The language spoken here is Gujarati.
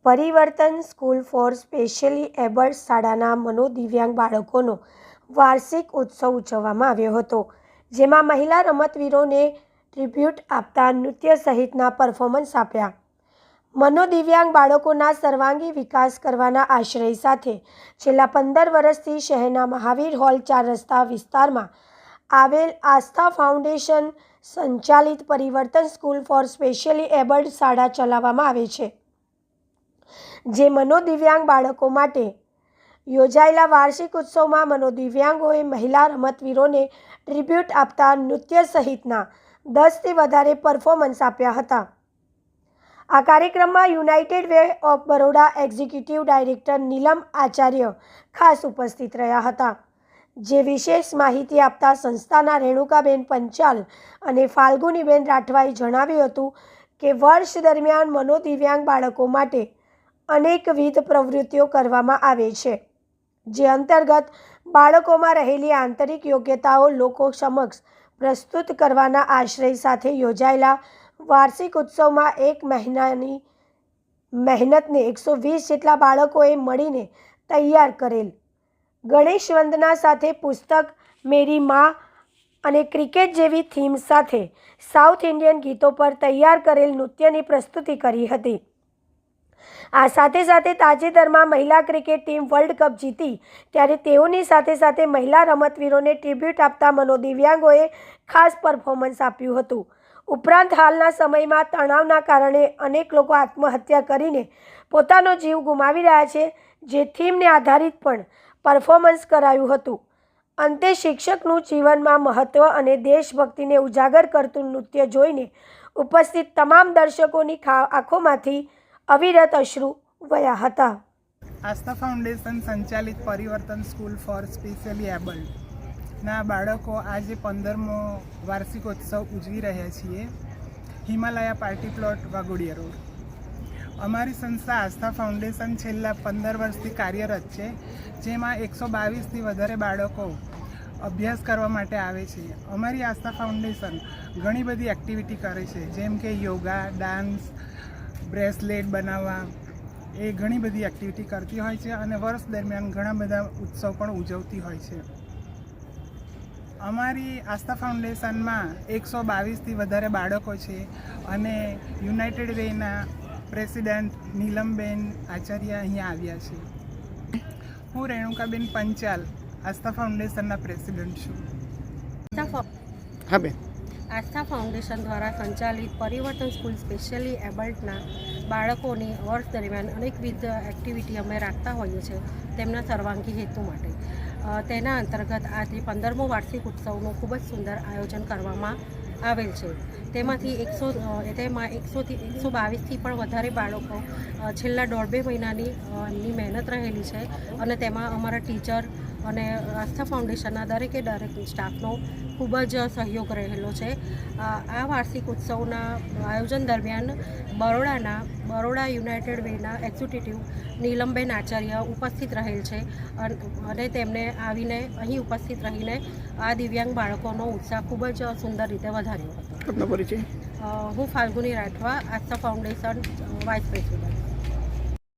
પરિવર્તન સ્કૂલ ફોર સ્પેશિયલી એબલ્ડ શાળાના મનોદિવ્યાંગ બાળકોનો વાર્ષિક ઉત્સવ ઉજવવામાં આવ્યો હતો, જેમાં મહિલા રમતવીરોને ટ્રિબ્યુટ આપતા નૃત્ય સહિતના પરફોર્મન્સ આપ્યા. મનોદિવ્યાંગ બાળકોના સર્વાંગી વિકાસ કરવાના આશય સાથે છેલ્લા 15 વર્ષથી શહેરના મહાવીર હોલ 4 રસ્તા વિસ્તારમાં આવેલ આસ્થા ફાઉન્ડેશન સંચાલિત પરિવર્તન સ્કૂલ ફોર સ્પેશિયલી એબલ્ડ શાળા ચલાવવામાં આવે છે, જે મનોદિવ્યાંગ બાળકો માટે યોજાયેલા વાર્ષિક ઉત્સવમાં મનોદિવ્યાંગોએ મહિલા રમતવીરોને ટ્રિબ્યુટ આપતા નૃત્ય સહિતના 10થી વધારે પરફોર્મન્સ આપ્યા હતા. આ કાર્યક્રમમાં United Way of Baroda executive director Neelam Acharya ખાસ ઉપસ્થિત રહ્યા હતા, જે વિશેષ માહિતી આપતા સંસ્થાના રેણુકાબેન પંચાલ અને ફાલ્ગુનીબેન રાઠવાએ જણાવ્યું હતું કે વર્ષ દરમિયાન મનોદિવ્યાંગ બાળકો માટે અનેકવિધ પ્રવૃત્તિઓ કરવામાં આવે છે, જે અંતર્ગત બાળકોમાં રહેલી આંતરિક યોગ્યતાઓ લોકો સમક્ષ પ્રસ્તુત કરવાના આશય સાથે યોજાયેલા વાર્ષિક ઉત્સવમાં એક મહિનાની મહેનતને 120 જેટલા બાળકોએ મળીને તૈયાર કરેલ ગણેશ વંદના સાથે પુસ્તક, મેરી મા અને ક્રિકેટ જેવી થીમ સાથે સાઉથ ઇન્ડિયન ગીતો પર તૈયાર કરેલ નૃત્યની પ્રસ્તુતિ કરી હતી. આ સાથે સાથે તાજેતરમાં મહિલા ક્રિકેટ ટીમ વર્લ્ડ કપ જીતી ત્યારે તેઓની સાથે સાથે મહિલા રમતવીરોને ટ્રિબ્યુટ આપતા મનોદિવ્યાંગોએ ખાસ પરફોર્મન્સ આપ્યું હતું. ઉપરાંત હાલના સમયમાં તણાવના કારણે અનેક લોકો આત્મહત્યા કરીને પોતાનો જીવ ગુમાવી રહ્યા છે, જે થીમને આધારિત પણ પરફોર્મન્સ કરાયું હતું. અંતે શિક્ષકનું જીવનમાં મહત્ત્વ અને દેશભક્તિને ઉજાગર કરતું નૃત્ય જોઈને ઉપસ્થિત તમામ દર્શકોની આંખોમાંથી અવિરત અશ્રુ વહ્યા હતા. આસ્થા ફાઉન્ડેશન સંચાલિત પરિવર્તન સ્કૂલ ફોર સ્પેશિયલી એબલ્ડના બાળકો આજે 15મો વાર્ષિકોત્સવ ઉજવી રહ્યા છીએ, Himalaya party plot, Waghodia road. અમારી સંસ્થા આસ્થા ફાઉન્ડેશન છેલ્લા 15 વર્ષથી કાર્યરત છે, જેમાં 122થી વધારે બાળકો અભ્યાસ કરવા માટે આવે છે. અમારી આસ્થા ફાઉન્ડેશન ઘણી બધી એક્ટિવિટી કરે છે, જેમ કે યોગા, ડાન્સ, બ્રેસલેટ બનાવવા, એ ઘણી બધી એક્ટિવિટી કરતી હોય છે અને વર્ષ દરમિયાન ઘણા બધા ઉત્સવ પણ ઉજવતી હોય છે. અમારી આસ્થા ફાઉન્ડેશનમાં 122થી વધારે બાળકો છે અને યુનાઇટેડ વેના પ્રેસિડેન્ટ નીલમબેન આચાર્ય અહીંયા આવ્યા છે. હું રેણુકાબેન પંચાલ આસ્થા ફાઉન્ડેશનના પ્રેસિડેન્ટ છું. હા બેન. આસ્થા ફાઉન્ડેશન દ્વારા સંચાલિત પરિવર્તન સ્કૂલ સ્પેશિયલી એબલ્ડના બાળકોની વર્ષ દરમિયાન અનેકવિધ એક્ટિવિટી અમે રાખતા હોઈએ છીએ તેમના સર્વાંગી હેતુ માટે. તેના અંતર્ગત આજે 15મો વાર્ષિક ઉત્સવનું ખૂબ જ સુંદર આયોજન કરવામાં આવેલ છે. તેમાં 122થી પણ વધારે બાળકો છેલ્લા 1.5-2 મહિનાની એમની મહેનત રહેલી છે અને તેમાં અમારા ટીચર અને આસ્થા ફાઉન્ડેશનના દરેકે સ્ટાફનો ખૂબ જ સહયોગ રહેલો છે. આ વાર્ષિક ઉત્સવના આયોજન દરમિયાન બરોડા યુનાઇટેડ વેના એક્ઝિક્યુટિવ નીલમબેન આચાર્ય ઉપસ્થિત રહેલ છે અને તેમને આવીને અહીં ઉપસ્થિત રહીને આ દિવ્યાંગ બાળકોનો ઉત્સાહ ખૂબ જ સુંદર રીતે વધાર્યો હતો. હું ફાલ્ગુની રાઠવા, આસ્થા ફાઉન્ડેશન વાઇસ પ્રેસિડેન્ટ.